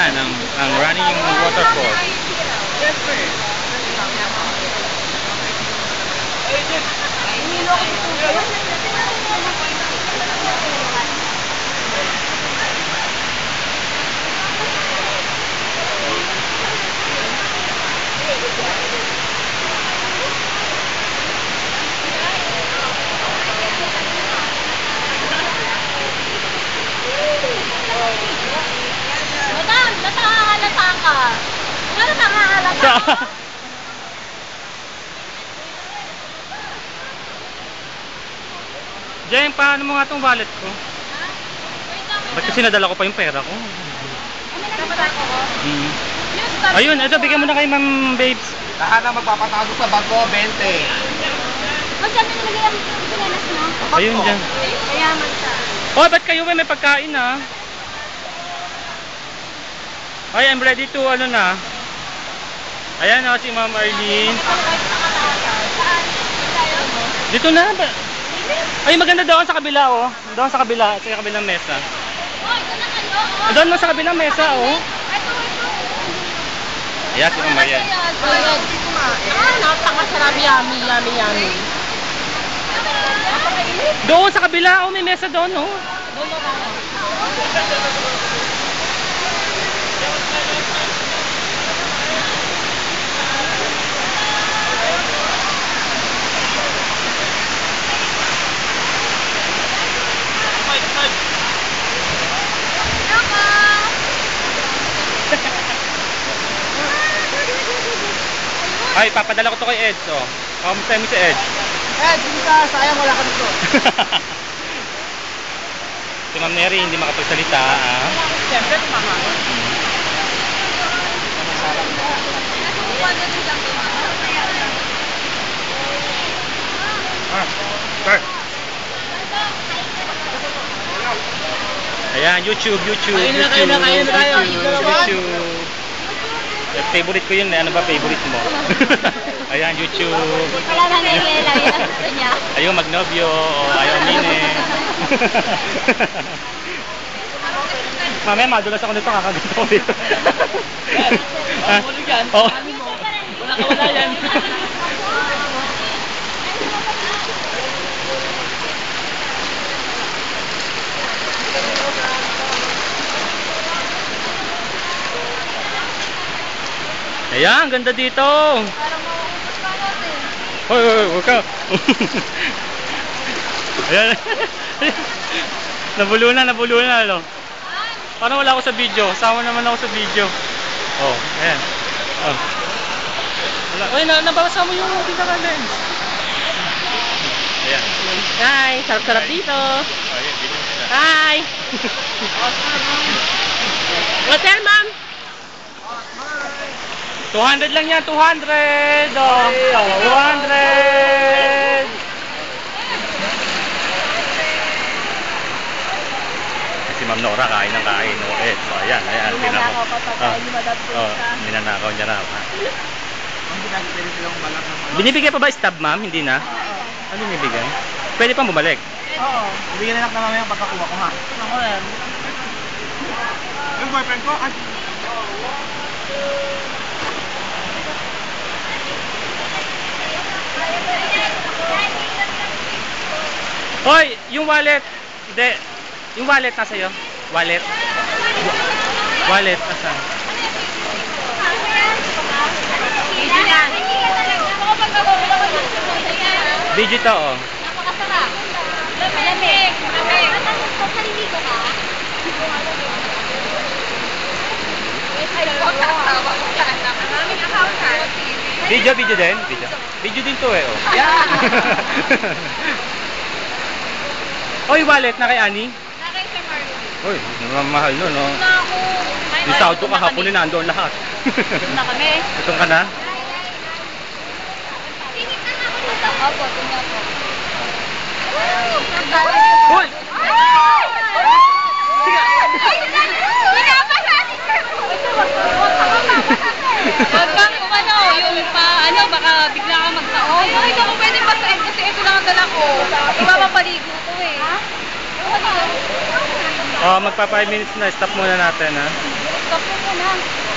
Ayan, ang running waterfall. Madam, natahalata ka. Nga natahalata. Jen, paano mo nga itong wallet ko? Ba't kasi nadala ko pa yung pera ko? Ayun, ito, bigyan mo na kay Ma'am Babes. Lahat na magpapatago sa bag ko, 20. Magkano nilagay ang pinanas mo? Ayun dyan. Mayaman siya. Oh, ba't kayo may pagkain na? Ay, I'm ready to ano na. Ayan na si Ma'am Arlene. Dito na ba? Ay, maganda doon sa kabila, oh. Doon sa kabila, sa kabilang mesa. Doon mo sa kabilang mesa, oh. Ayan, si Ma'am Marian. Napakasarap, yummy, yummy, yummy. Doon sa kabila, oh, may mesa doon, oh. Ay, papadala ko to kay Eds, oh. Kamusta mo si Eds? Sige ka, sayang wala ka dito. Si Ma'am Neri hindi makapagsalita, ah. Siyempre, tumama. Sir. Ayan, YouTube. Kain na tayo. YouTube. Favorite ko yun, ano ba favorite mo? Ayan, YouTube. Wala nang nangyayalang yun ang gusto niya. Ayaw magnobyo, o ayaw mine. Mamaya madulas ako nito, kakagusto ko dito. Oo. Wala ka wala yan. Ayan, ganda dito. Parang mauubos pa natin. Hoy, huwag ka. Ayan. Nabulunan, ano? Parang wala ako sa video. Sama naman ako sa video. Oh, ayan. Oh. Wala. Ay, nabasa mo yung pinaka-lens. Ayan. Hi, sarap-sarap dito. Ayan, video nila. Hi. Hotel, ma'am. 200 lang yan, 200. Oh, 200. Si Ma'am Nora kain ng kain. Oh, so, ayan. Ninanakaw pa pa tayo ni Madam Teresa. Ninanakaw niya raw. Ha? Ang pinagpili silang balak ng Binibigay pa ba stab, ma'am? Hindi na? Ano binibigay? Pwede pang bumalik. Oo. Ibigyan na lang mamaya pagkakuha ko ha. Ako yan. Yung boyfriend ko, ay. Hoy, yung wallet. Hindi. Yung wallet nasa iyo. Wallet. Wallet nasa. Digital, oh. Napakasarap. Malamig. Pagkaliligo ka? Video din. Video din to, eh, oh. Yan! Hoy, wallet na kay Ani. Nakay sa Marlon. Hoy, mahal nun, no? Na ako. Yung sahod ko kahapon na nandoon lahat. Doon na kami. Itong ka na? Tingin na ako dito. Opo, tingnan po. Hoy! Huwag kang umano, yung ano, baka bigla kang magtaon. Ay, kung pwede pa sa kasi ito lang ang dala ko. Ipapapaligo ko eh. Ha? Oh, magpa 5 minutes na. Stop muna natin, ha? Stop mo muna.